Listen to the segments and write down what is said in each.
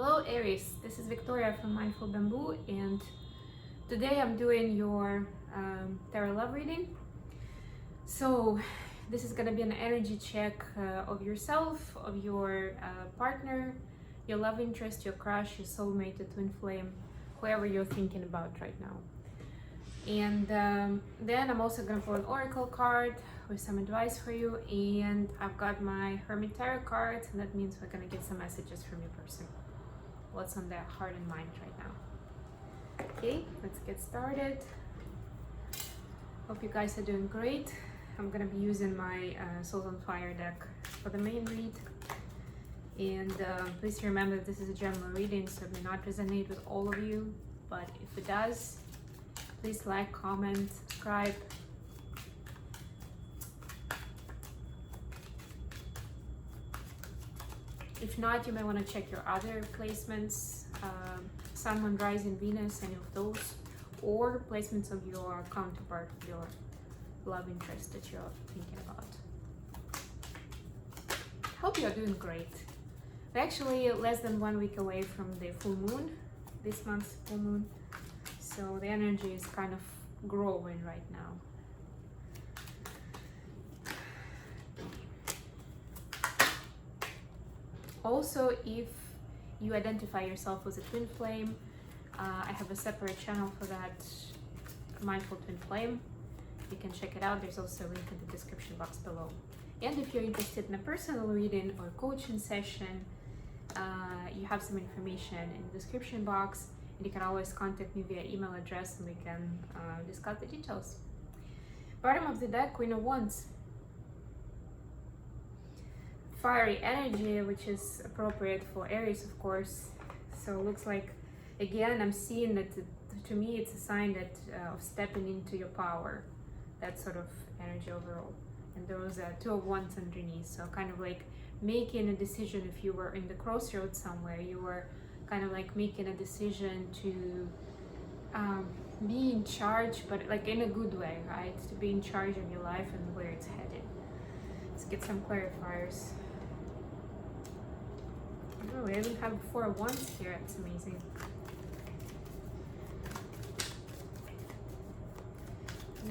Hello Aries, this is Victoria from Mindful Bamboo, and today I'm doing your tarot love reading. So this is gonna be an energy check of yourself, of your partner, your love interest, your crush, your soulmate, your twin flame, whoever you're thinking about right now. And then I'm also gonna pull an oracle card with some advice for you, and I've got my Hermit Tarot cards, and that means we're gonna get some messages from your person. What's on their heart and mind right now. Okay, let's get started. Hope you guys are doing great. I'm gonna be using my Souls on Fire deck for the main read. And please remember this is a general reading, so it may not resonate with all of you, but if it does, please like, comment, subscribe. If not, you may want to check your other placements, Sun, Moon, Rising, Venus, any of those, or placements of your counterpart, your love interest that you're thinking about. Hope you're doing great. We're actually less than 1 week away from the full moon, this month's full moon, so the energy is kind of growing right now. Also, if you identify yourself as a twin flame, I have a separate channel for that, Mindful Twin Flame. You can check it out. There's also a link in the description box below. And if you're interested in a personal reading or coaching session, you have some information in the description box, and you can always contact me via email address and we can discuss the details. Bottom of the deck, Queen of Wands. Fiery energy, which is appropriate for Aries, of course. So it looks like, again, I'm seeing that to me it's a sign that of stepping into your power, that sort of energy overall. And there was a Two of Wands underneath, so kind of like making a decision. If you were in the crossroads somewhere, you were kind of like making a decision to be in charge, but like in a good way, right? To be in charge of your life and where it's headed. Let's get some clarifiers. Oh, we even have Four of Wands here. It's amazing.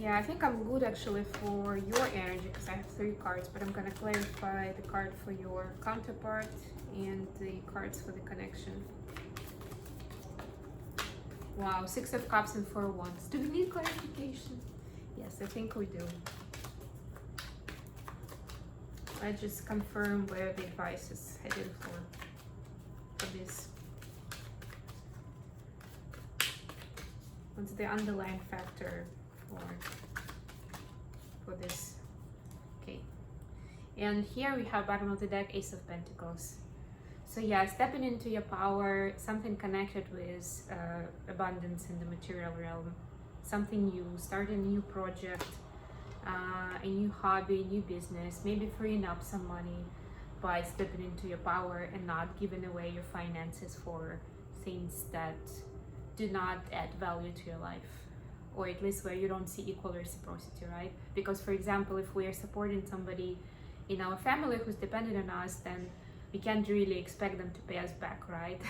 Yeah, I think I'm good actually for your energy because I have 3 cards, but I'm gonna clarify the card for your counterpart and the cards for the connection. Wow, 6 of Cups and 4 of Wands. Do we need clarification? Yes, I think we do. I just confirm where the advice is headed for this. What's the underlying factor for this? Okay, and here we have bottom of the deck, Ace of Pentacles. So yeah, stepping into your power, something connected with abundance in the material realm, something new, starting a new project, a new hobby, new business, maybe freeing up some money by stepping into your power and not giving away your finances for things that do not add value to your life, or at least where you don't see equal reciprocity, right? Because for example, if we are supporting somebody in our family who's dependent on us, then we can't really expect them to pay us back, right?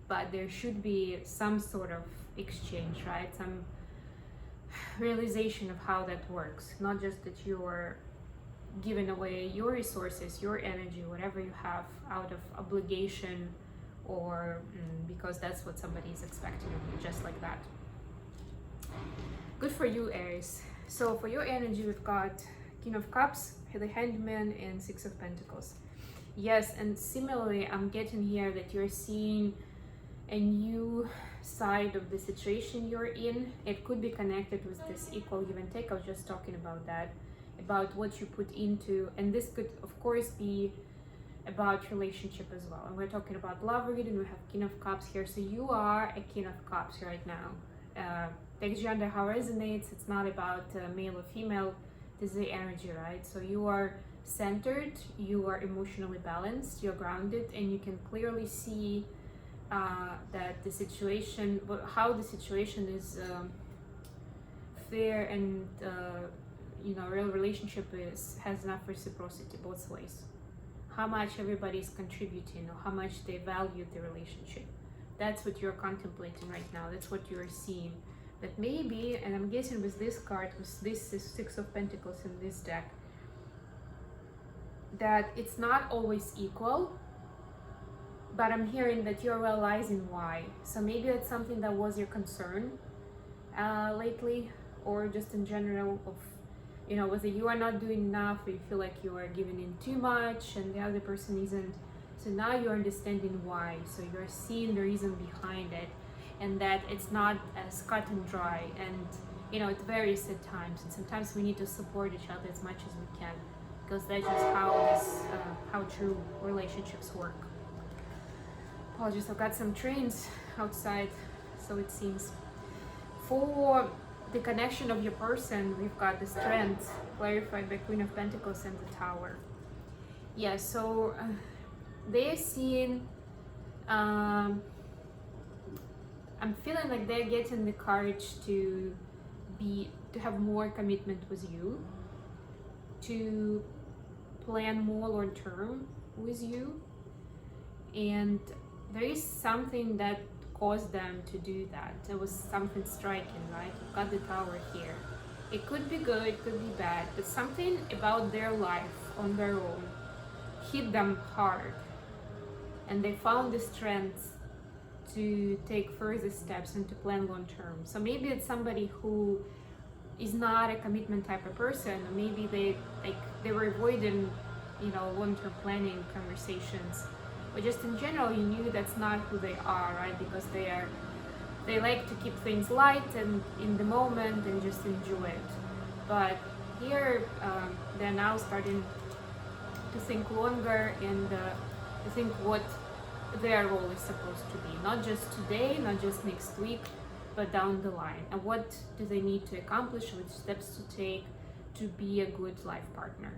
But there should be some sort of exchange, right? Some realization of how that works, not just that you're giving away your resources, your energy, whatever you have out of obligation or because that's what somebody is expecting of you, just like that. Good for you, Aries. So for your energy, we've got King of Cups, the Hangman, and 6 of Pentacles. Yes, and similarly, I'm getting here that you're seeing a new side of the situation you're in. It could be connected with this equal give and take. I was just talking about that, about what you put into, and this could of course be about relationship as well. And we're talking about love reading. We have King of Cups here, so you are a King of Cups right now. Takes you under how it resonates. It's not about male or female. This is the energy, right? So you are centered, you are emotionally balanced, you're grounded, and you can clearly see that the situation, how the situation is fair, and you know, real relationship has enough reciprocity both ways. how much everybody is contributing or how much they value the relationship. That's what you're contemplating right now. That's what you're seeing. But maybe, and I'm guessing with this card, with this Six of Pentacles in this deck, that it's not always equal, but I'm hearing that you're realizing why. So maybe it's something that was your concern lately, or just in general of, you know, whether you are not doing enough, or you feel like you are giving in too much and the other person isn't. So now you're understanding why. So you're seeing the reason behind it, and that it's not as cut and dry, and you know, it varies at times, and sometimes we need to support each other as much as we can, because that's just how true relationships work. Apologies, I've got some trains outside, so it seems. For the connection of your person, we've got the Strength, clarified by Queen of Pentacles and the Tower. Yeah, so they're seeing, I'm feeling like they're getting the courage to have more commitment with you, to plan more long term with you, and there is something that caused them to do that. There was something striking, right? You've got the Tower here. It could be good, it could be bad, but something about their life on their own hit them hard, and they found the strength to take further steps and to plan long term. So maybe it's somebody who is not a commitment type of person, or maybe they were avoiding, you know, long-term planning conversations, but just in general you knew that's not who they are, right? Because they like to keep things light and in the moment and just enjoy it. But here they're now starting to think longer and to think what their role is supposed to be, not just today, not just next week, but down the line. And what do they need to accomplish, which steps to take to be a good life partner.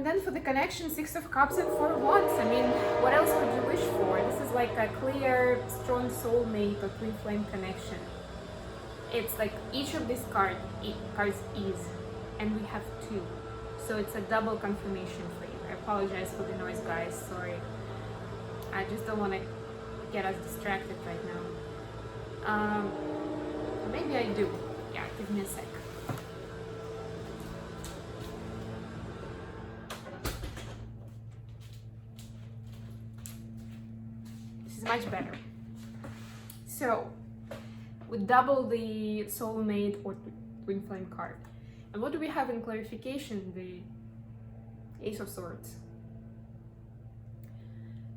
Then for the connection, Six of Cups and Four of Wands. I mean, what else could you wish for? This is like a clear, strong soulmate or twin flame connection. It's like each of these cards is, and we have two. So it's a double confirmation for you. I apologize for the noise, guys. Sorry. I just don't want to get us distracted right now. Maybe I do. Yeah, give me a sec. This is much better. So, we double the soulmate or twin flame card. And what do we have in clarification? The Ace of Swords.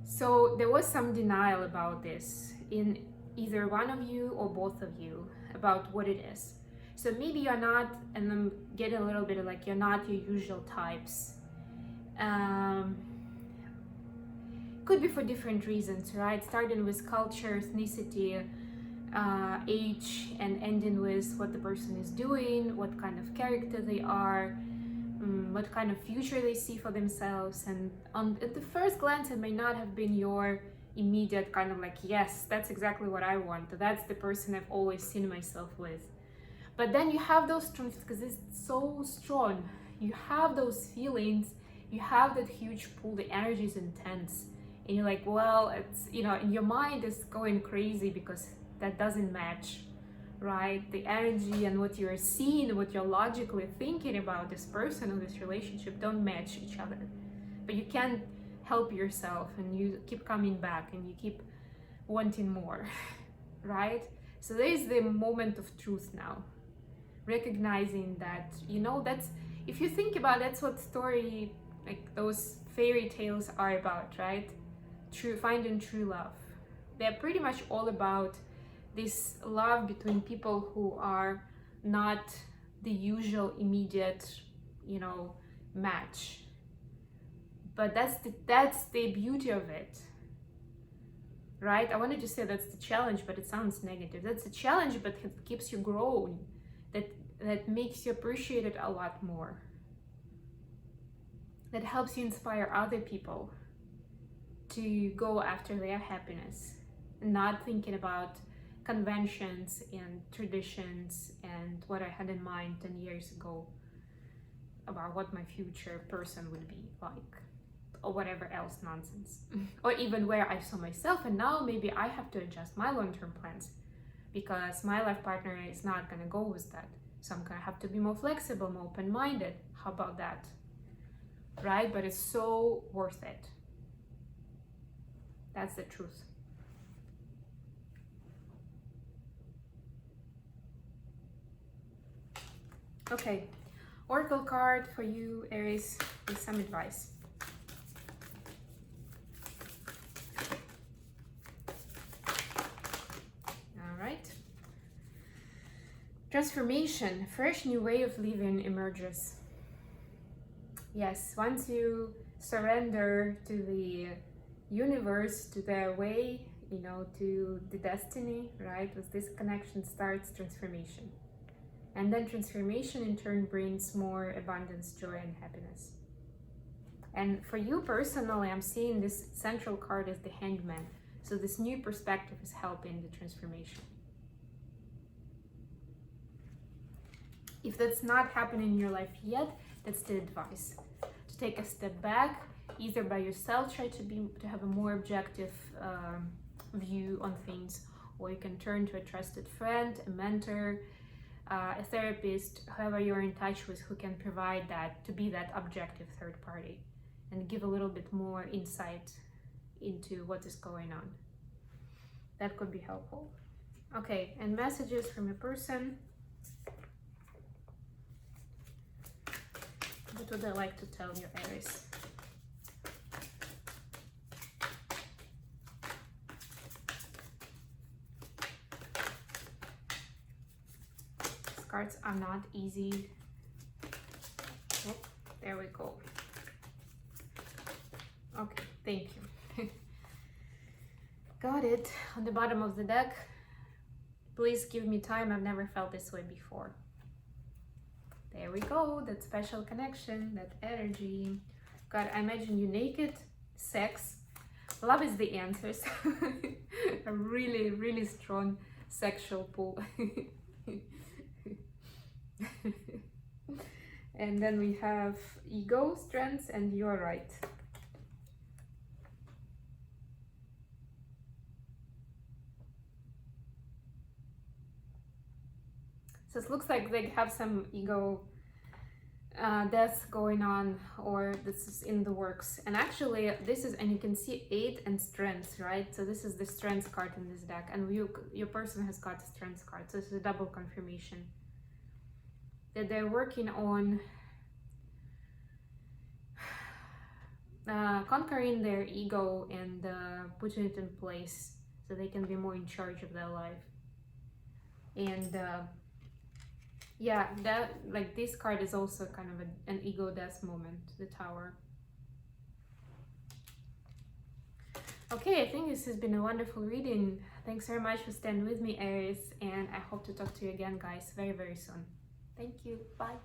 So there was some denial about this in either one of you or both of you about what it is. So maybe you're not, and I'm getting a little bit of like, you're not your usual types. Could be for different reasons, right? Starting with culture, ethnicity, age, and ending with what the person is doing, what kind of character they are, what kind of future they see for themselves. And at the first glance, it may not have been your immediate kind of like, yes, that's exactly what I want. That's the person I've always seen myself with. But then you have those strengths because it's so strong. You have those feelings, you have that huge pull, the energy is intense. And you're like, well, it's, you know, and your mind is going crazy because that doesn't match, right? The energy and what you're seeing, what you're logically thinking about this person or this relationship don't match each other. But you can't help yourself, and you keep coming back and you keep wanting more, right? So there is the moment of truth now. Recognizing that, you know, that's, if you think about it, that's what story, like those fairy tales are about, right? Finding true love. They're pretty much all about this love between people who are not the usual immediate, you know, match. But that's the beauty of it, right? I wanted to say that's the challenge, but it sounds negative. That's the challenge, but it keeps you growing. That makes you appreciate it a lot more. That helps you inspire other people to go after their happiness, not thinking about conventions and traditions and what I had in mind 10 years ago. about what my future person would be like, or whatever else nonsense. Or even where I saw myself, and now maybe I have to adjust my long-term plans because my life partner is not gonna go with that. So I'm gonna have to be more flexible, more open-minded. How about that? Right? But it's so worth it. That's the truth. Okay, Oracle card for you, Aries, with some advice. All right. Transformation, fresh new way of living emerges. Yes, once you surrender to the universe, to their way, you know, to the destiny, right? With this connection starts transformation. And then transformation in turn brings more abundance, joy, and happiness. And for you personally, I'm seeing this central card as the Hangman. So this new perspective is helping the transformation. If that's not happening in your life yet, that's the advice. To take a step back, either by yourself, try to have a more objective view on things, or you can turn to a trusted friend, a mentor, a therapist, whoever you're in touch with, who can provide that, to be that objective third party and give a little bit more insight into what is going on. That could be helpful. Okay, and messages from a person. What would I like to tell you, Aries? These cards are not easy. Oh, there we go. Okay, thank you. Got it. On the bottom of the deck, please give me time. I've never felt this way before. There we go, that special connection, that energy. God, I imagine you naked, sex. Love is the answer. A really, really strong sexual pull. And then we have ego, strengths, and you're right. So it looks like they have some ego death going on, or this is in the works. And actually this is, and you can see 8 and strengths, right? So this is the strengths card in this deck, and your person has got the strengths card. So this is a double confirmation that they're working on conquering their ego and putting it in place so they can be more in charge of their life. And yeah, that, like, this card is also kind of an ego death moment, the Tower. Okay, I think this has been a wonderful reading. Thanks very much for staying with me, Aries, and I hope to talk to you again, guys, very, very soon. Thank you. Bye.